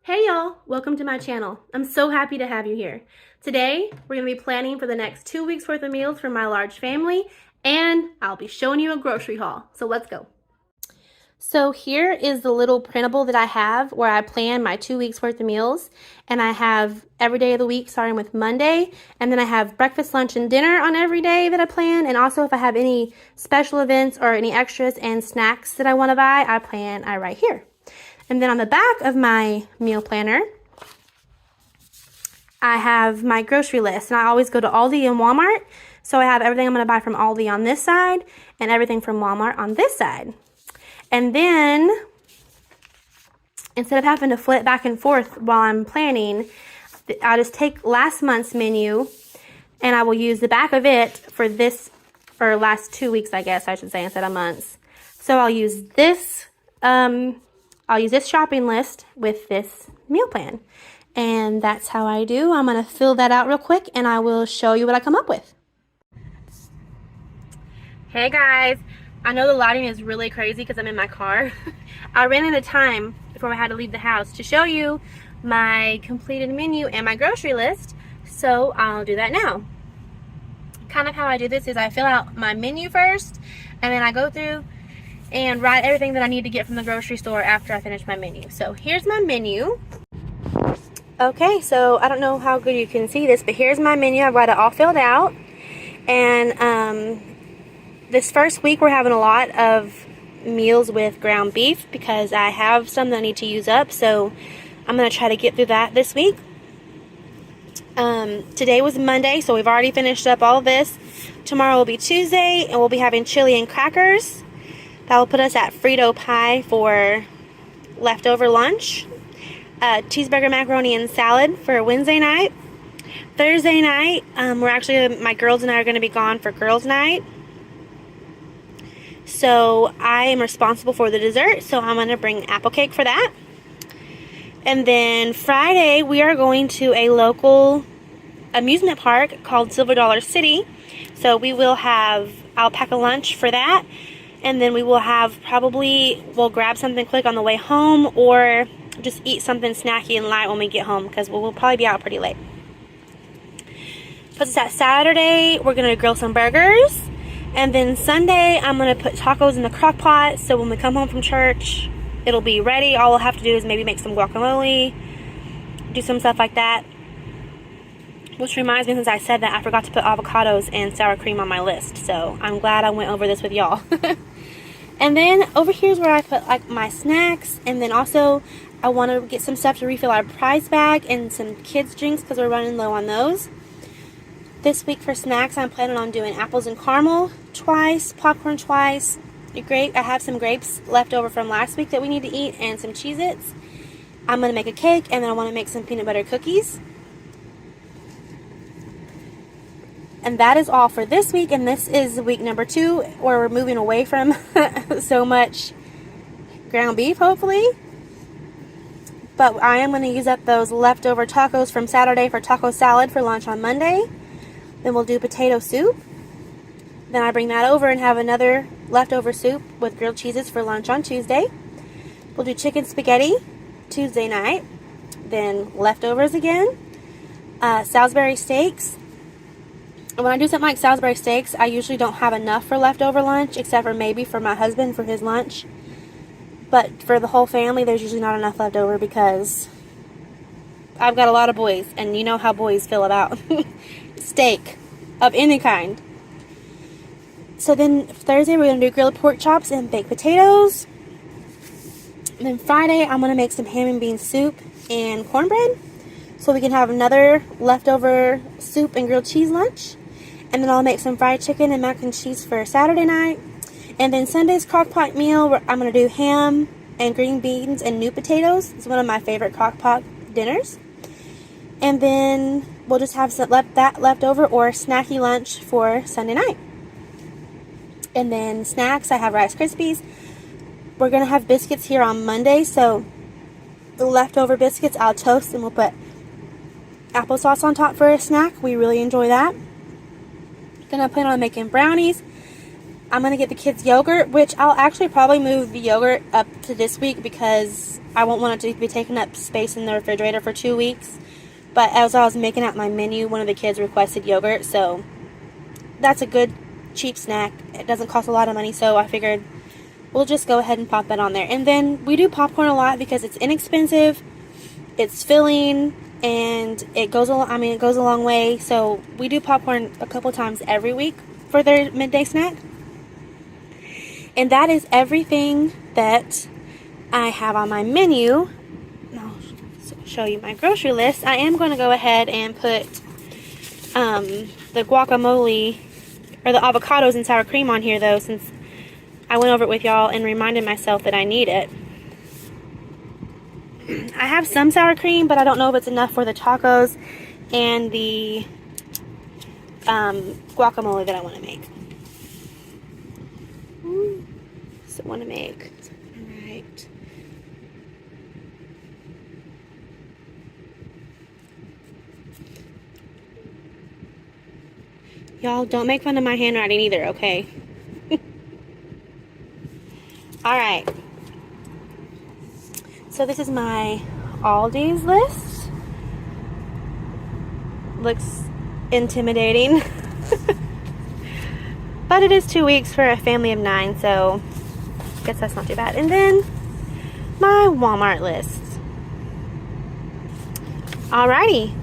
Hey y'all, welcome to my channel. I'm so happy to have you here. Today, we're going to be planning for the next 2 weeks worth of meals for my large family, and I'll be showing you a grocery haul. So let's go. So here is the little printable that I have where I plan my 2 weeks worth of meals, and I have every day of the week starting with Monday, and then I have breakfast, lunch, and dinner on every day that I plan, and also if I have any special events or any extras and snacks that I want to buy, I write here. And then on the back of my meal planner, I have my grocery list, and I always go to Aldi and Walmart. So I have everything I'm going to buy from Aldi on this side and everything from Walmart on this side. And then, instead of having to flip back and forth while I'm planning, I'll just take last month's menu and I will use the back of it for this, or last 2 weeks, I guess I should say, instead of months. So I'll use this shopping list with this meal plan. And that's how I do. I'm going to fill that out real quick and I will show you what I come up with. Hey guys, I know the lighting is really crazy because I'm in my car. I ran out of time before I had to leave the house to show you my completed menu and my grocery list. So I'll do that now. Kind of how I do this is I fill out my menu first and then I go through and write everything that I need to get from the grocery store after I finish my menu. So here's my menu. Okay, so I don't know how good you can see this, but here's my menu. I've got it all filled out. And this first week we're having a lot of meals with ground beef because I have some that I need to use up. So I'm going to try to get through that this week. Today was Monday, so we've already finished up all of this. Tomorrow will be Tuesday, and we'll be having chili and crackers. That will put us at Frito pie for leftover lunch. Cheeseburger, macaroni, and salad for Wednesday night. Thursday night, my girls and I are going to be gone for girls' night. So I am responsible for the dessert, so I'm going to bring apple cake for that. And then Friday, we are going to a local amusement park called Silver Dollar City. So I'll pack a lunch for that. And then we will we'll grab something quick on the way home or just eat something snacky and light when we get home because we'll probably be out pretty late. Puts us at Saturday, we're going to grill some burgers. And then Sunday, I'm going to put tacos in the crock pot so when we come home from church, it'll be ready. All we'll have to do is maybe make some guacamole, do some stuff like that. Which reminds me, since I said that, I forgot to put avocados and sour cream on my list. So I'm glad I went over this with y'all. And then over here is where I put like my snacks. And then also I want to get some stuff to refill our prize bag and some kids drinks because we're running low on those. This week for snacks, I'm planning on doing apples and caramel twice, popcorn twice. I have some grapes left over from last week that we need to eat and some Cheez-Its. I'm going to make a cake and then I want to make some peanut butter cookies. And that is all for this week, and this is week number 2 where we're moving away from so much ground beef, hopefully. But I am going to use up those leftover tacos from Saturday for taco salad for lunch on Monday. Then we'll do potato soup. Then I bring that over and have another leftover soup with grilled cheeses for lunch on Tuesday. We'll do chicken spaghetti Tuesday night. Then leftovers again. Salisbury steaks. When I do something like Salisbury steaks, I usually don't have enough for leftover lunch, except for maybe for my husband for his lunch. But for the whole family, there's usually not enough left over because I've got a lot of boys, and you know how boys feel about steak of any kind. So then Thursday, we're going to do grilled pork chops and baked potatoes. And then Friday, I'm going to make some ham and bean soup and cornbread so we can have another leftover soup and grilled cheese lunch. And then I'll make some fried chicken and mac and cheese for Saturday night. And then Sunday's crock pot meal, I'm going to do ham and green beans and new potatoes. It's one of my favorite crock pot dinners. And then we'll just have that left over or snacky lunch for Sunday night. And then snacks, I have Rice Krispies. We're going to have biscuits here on Monday, so the leftover biscuits I'll toast and we'll put applesauce on top for a snack. We really enjoy that. Then I plan on making brownies. I'm going to get the kids yogurt, which I'll actually probably move the yogurt up to this week because I won't want it to be taking up space in the refrigerator for 2 weeks. But as I was making out my menu, one of the kids requested yogurt, so that's a good cheap snack. It doesn't cost a lot of money, so I figured we'll just go ahead and pop that on there. And then we do popcorn a lot because it's inexpensive, it's filling, and it goes it goes a long way. So we do popcorn a couple times every week for their midday snack. And that is everything that I have on my menu. I'll show you my grocery list. I am going to go ahead and put the guacamole or the avocados and sour cream on here, though, since I went over it with y'all and reminded myself that I need it. I have some sour cream, but I don't know if it's enough for the tacos and the guacamole that I want to make. So I want to make, alright. Y'all, don't make fun of my handwriting either, okay? Alright. So this is my Aldi's list. Looks intimidating. But it is 2 weeks for a family of 9, so I guess that's not too bad. And then my Walmart list. Alrighty.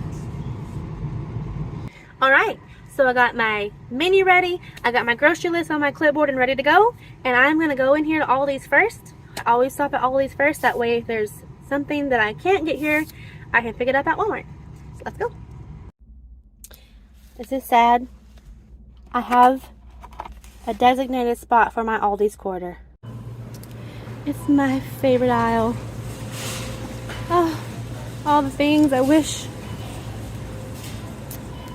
Alright. So I got my menu ready, I got my grocery list on my clipboard and ready to go, and I'm going to go in here to Aldi's first. I always stop at Aldi's first, that way if there's something that I can't get here, I can pick it up at Walmart. So let's go. This is sad. I have a designated spot for my Aldi's quarter. It's my favorite aisle. Oh, all the things I wish,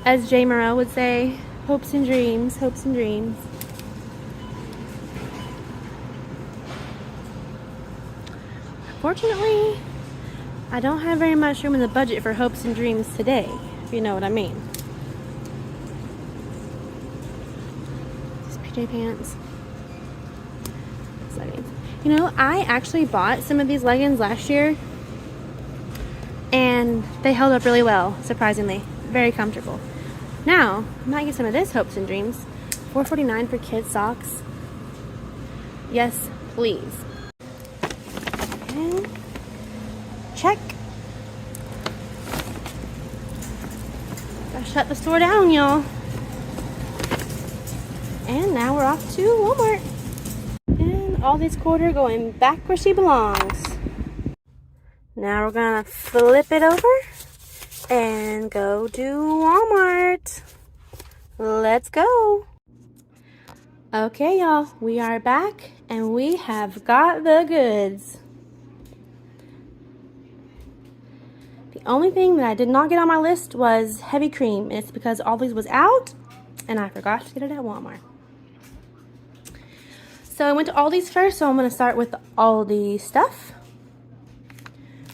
as Jay Moreau would say, hopes and dreams, hopes and dreams. Fortunately, I don't have very much room in the budget for hopes and dreams today, if you know what I mean. These PJ pants. Leggings. You know, I actually bought some of these leggings last year, and they held up really well, surprisingly. Very comfortable. Now, I might get some of this hopes and dreams. $4.49 for kids socks. Yes, please. And check. Gotta shut the store down, y'all. And now we're off to Walmart. And Aldi's quarter going back where she belongs. Now we're gonna flip it over and go to Walmart. Let's go. Okay, y'all, we are back and we have got the goods. The only thing that I did not get on my list was heavy cream, and it's because Aldi's was out and I forgot to get it at Walmart. So I went to Aldi's first, so I'm going to start with the Aldi stuff.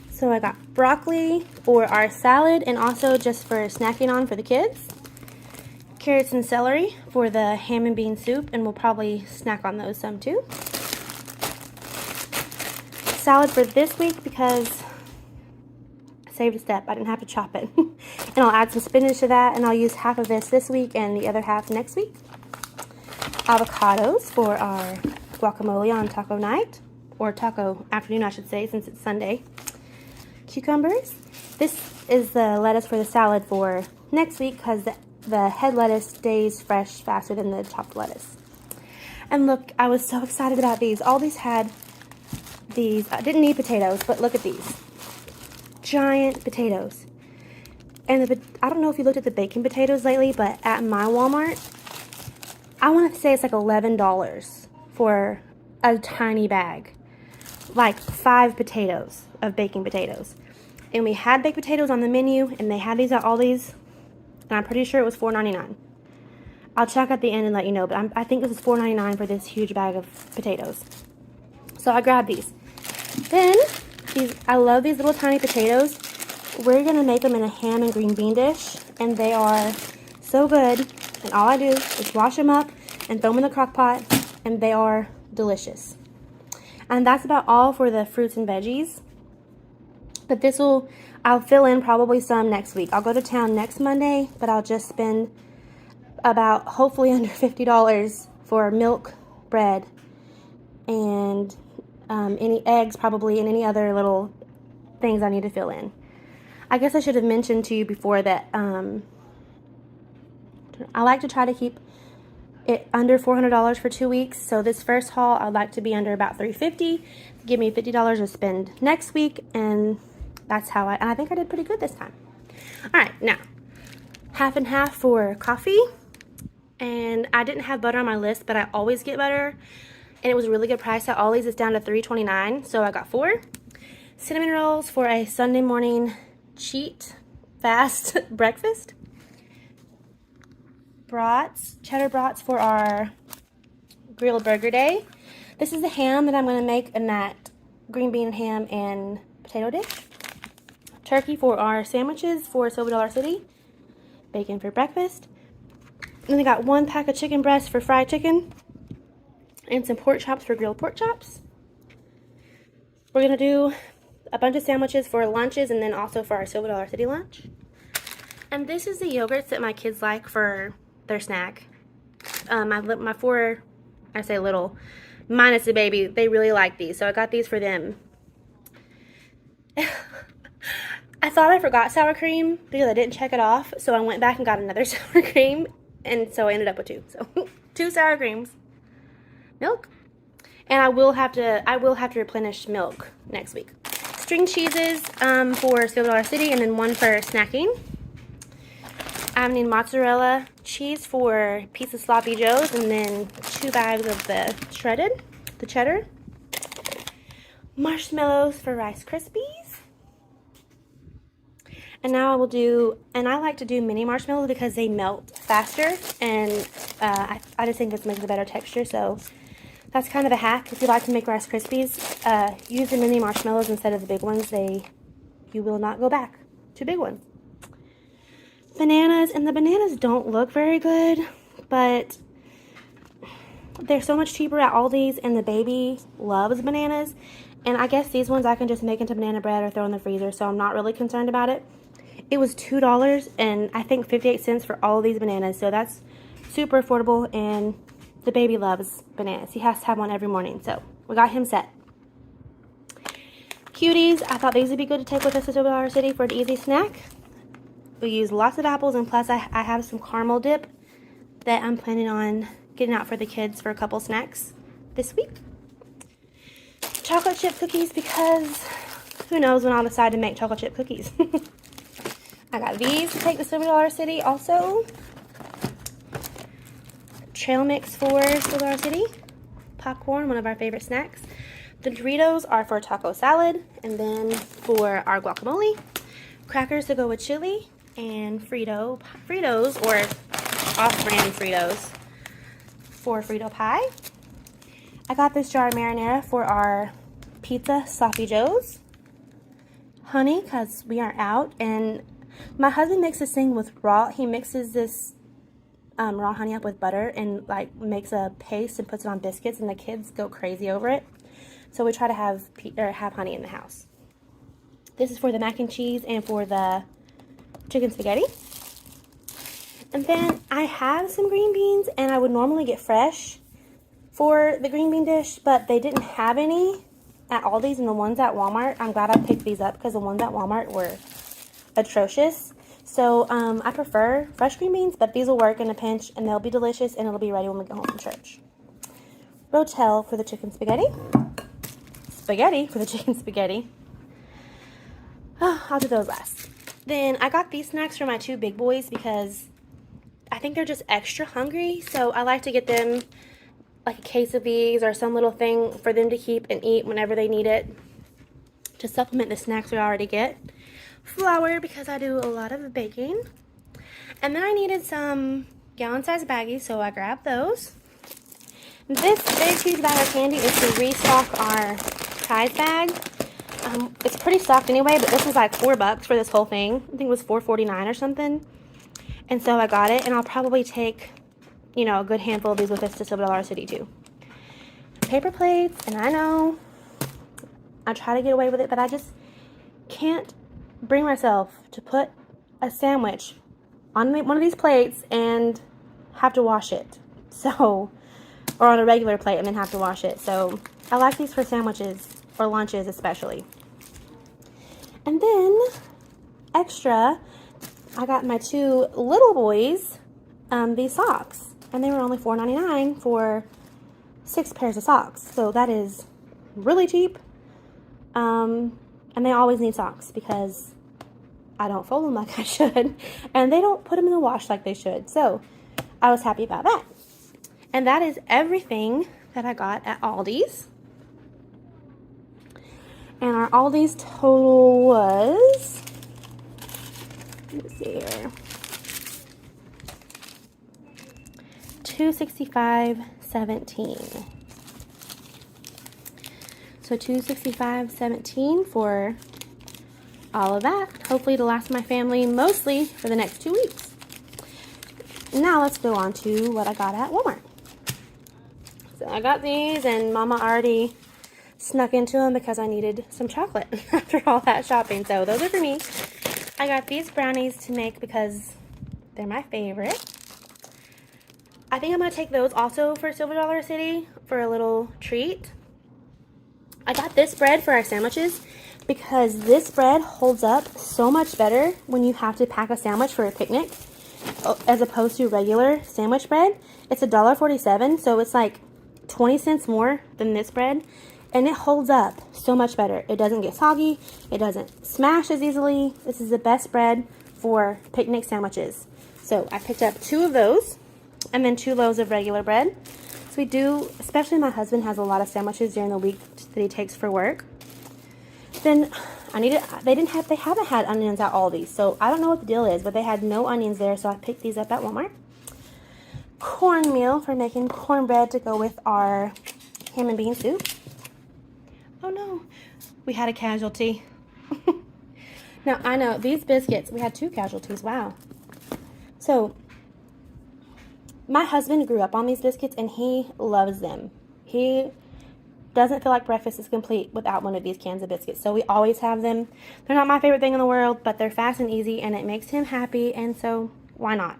So I got broccoli for our salad and also just for snacking on for the kids. Carrots and celery for the ham and bean soup, and we'll probably snack on those some too. Salad for this week because I saved a step. I didn't have to chop it. And I'll add some spinach to that, and I'll use half of this week and the other half next week. Avocados for our guacamole on taco night, or taco afternoon I should say, since it's Sunday. Cucumbers. This is the lettuce for the salad for next week because the head lettuce stays fresh faster than the chopped lettuce. And look, I was so excited about these. All these had these. I didn't need potatoes, but look at these. Giant potatoes. And I don't know if you looked at the baking potatoes lately, but at my Walmart, I want to say it's like $11 for a tiny bag. Like 5 potatoes of baking potatoes. And we had baked potatoes on the menu, and they had these at Aldi's, and I'm pretty sure it was $4.99. I'll check at the end and let you know, but I think this is $4.99 for this huge bag of potatoes. So I grabbed these. Then, I love these little tiny potatoes. We're going to make them in a ham and green bean dish, and they are so good. And all I do is wash them up and throw them in the crock pot, and they are delicious. And that's about all for the fruits and veggies. But I'll fill in probably some next week. I'll go to town next Monday, but I'll just spend about, hopefully under $50 for milk, bread, and any eggs probably, and any other little things I need to fill in. I guess I should have mentioned to you before that I like to try to keep it under $400 for 2 weeks. So this first haul, I'd like to be under about $350. Give me $50 to spend next week, and that's how I think I did pretty good this time. All right, now half and half for coffee. And I didn't have butter on my list, but I always get butter, and it was a really good price at Aldi's. It's down to $3.29, so I got 4 cinnamon rolls for a Sunday morning fast breakfast. Cheddar brats for our grilled burger day. This is the ham that I'm going to make in that green bean ham and potato dish. Turkey for our sandwiches for Silver Dollar City. Bacon for breakfast. Then I got 1 pack of chicken breast for fried chicken. And some pork chops for grilled pork chops. We're going to do a bunch of sandwiches for lunches and then also for our Silver Dollar City lunch. And this is the yogurts that my kids like for their snack. My 4, I say little, minus the baby, they really like these. So I got these for them. I thought I forgot sour cream because I didn't check it off. So I went back and got another sour cream. And so I ended up with 2. So 2 sour creams. Milk. And I will have to replenish milk next week. String cheeses for Silver Dollar City, and then 1 for snacking. I need mozzarella cheese for piece of sloppy joes, and then 2 bags of the cheddar. Marshmallows for Rice Krispies. And now I like to do mini marshmallows because they melt faster, and I just think this makes a better texture. So that's kind of a hack. If you like to make Rice Krispies, use the mini marshmallows instead of the big ones. You will not go back to big ones. Bananas, and the bananas don't look very good, but they're so much cheaper at Aldi's, and the baby loves bananas. And I guess these ones I can just make into banana bread or throw in the freezer, so I'm not really concerned about it. It was $2 and I think 58 cents for all of these bananas, so that's super affordable, and the baby loves bananas. He has to have one every morning, so we got him set. Cuties, I thought these would be good to take with us to Silver Dollar City for an easy snack. We use lots of apples, and plus I have some caramel dip that I'm planning on getting out for the kids for a couple snacks this week. Chocolate chip cookies, because who knows when I'll decide to make chocolate chip cookies. I got these to take to Silver Dollar City also. Trail mix for Silver Dollar City. Popcorn, one of our favorite snacks. The Doritos are for taco salad, and then for our guacamole. Crackers to go with chili, and Fritos, or off-brand Fritos, for Frito pie. I got this jar of marinara for our pizza sloppy joes. Honey, because we aren't out, and my husband makes this thing with he mixes this raw honey up with butter and like makes a paste and puts it on biscuits, and the kids go crazy over it. So we try to have honey in the house. This is for the mac and cheese and for the chicken spaghetti. And then I have some green beans, and I would normally get fresh for the green bean dish, but they didn't have any at Aldi's, and the ones at Walmart, I'm glad I picked these up because the ones at Walmart were atrocious. So I prefer fresh green beans, but these will work in a pinch, and they'll be delicious, and it'll be ready when we go home from church. Rotel for the chicken spaghetti. Spaghetti for the chicken spaghetti. Oh, I'll do those last. Then I got these snacks for my 2 big boys because I think they're just extra hungry. So I like to get them like a case of these or some little thing for them to keep and eat whenever they need it, to supplement the snacks we already get. Flour, because I do a lot of baking. And then I needed some gallon-sized baggies, so I grabbed those. This big huge bag of candy is to restock our prize bag. It's pretty stocked anyway, but this was like $4 for this whole thing. I think it was $4.49 or something. And so I got it, and I'll probably take, a good handful of these with us to Silver Dollar City too. Paper plates, and I know I try to get away with it, but can't bring myself to put a sandwich on one of these plates and have to wash it. So, or on a regular plate and then have to wash it. So I like these for sandwiches or lunches especially. And then extra, I got my 2 little boys these socks, and they were only $4.99 for 6 pairs of socks. So that is really cheap. And they always need socks because I don't fold them like I should, and they don't put them in the wash like they should. So I was happy about that. And that is everything that I got at Aldi's. And our Aldi's total was, let's see here, $265.17. So $265.17 for all of that. Hopefully to last my family mostly for the next 2 weeks. Now let's go on to what I got at Walmart. So I got these, and Mama already snuck into them because I needed some chocolate after all that shopping. So those are for me. I got these brownies to make because they're my favorite. I think I'm going to take those also for Silver Dollar City for a little treat. I got this bread for our sandwiches because this bread holds up so much better when you have to pack a sandwich for a picnic as opposed to regular sandwich bread. It's $1.47, so it's like 20 cents more than this bread, and it holds up so much better. It doesn't get soggy, it doesn't smash as easily. This is the best bread for picnic sandwiches. So I picked up 2 of those and then 2 loaves of regular bread. So we do, especially my husband has a lot of sandwiches during the week that he takes for work. Then they haven't had onions at Aldi, so I don't know what the deal is, but they had no onions there, so I picked these up at Walmart. Cornmeal for making cornbread to go with our ham and bean soup. Oh no, we had a casualty. Now I know these biscuits, we had 2 casualties, wow. So my husband grew up on these biscuits and he loves them. He doesn't feel like breakfast is complete without one of these cans of biscuits. So we always have them. They're not my favorite thing in the world, but they're fast and easy and it makes him happy, and so why not?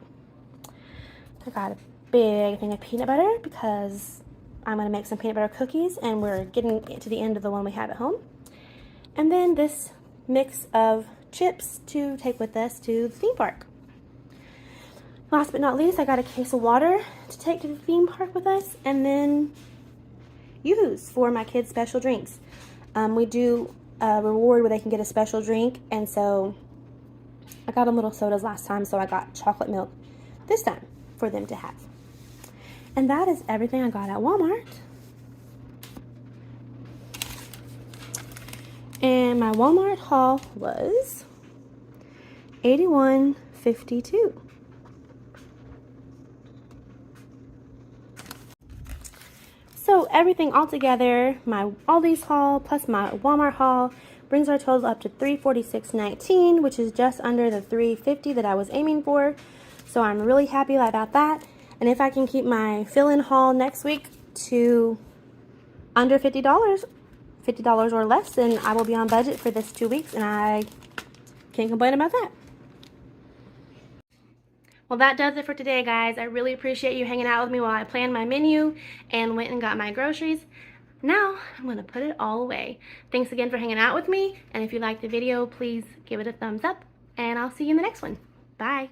I got a big thing of peanut butter because I'm going to make some peanut butter cookies, and we're getting to the end of the one we have at home. And then this mix of chips to take with us to the theme park. Last but not least, I got a case of water to take to the theme park with us, and then use for my kids' special drinks. We do a reward where they can get a special drink, and so I got them little sodas last time, so I got chocolate milk this time for them to have. And that is everything I got at Walmart. And my Walmart haul was $81.52. So everything all together, my Aldi's haul plus my Walmart haul, brings our total up to $346.19, which is just under the $350 that I was aiming for. So I'm really happy about that. And if I can keep my fill-in haul next week to under $50 or less, then I will be on budget for this 2 weeks, and I can't complain about that. Well, that does it for today, guys. I really appreciate you hanging out with me while I planned my menu and went and got my groceries. Now, I'm going to put it all away. Thanks again for hanging out with me, and if you liked the video, please give it a thumbs up, and I'll see you in the next one. Bye.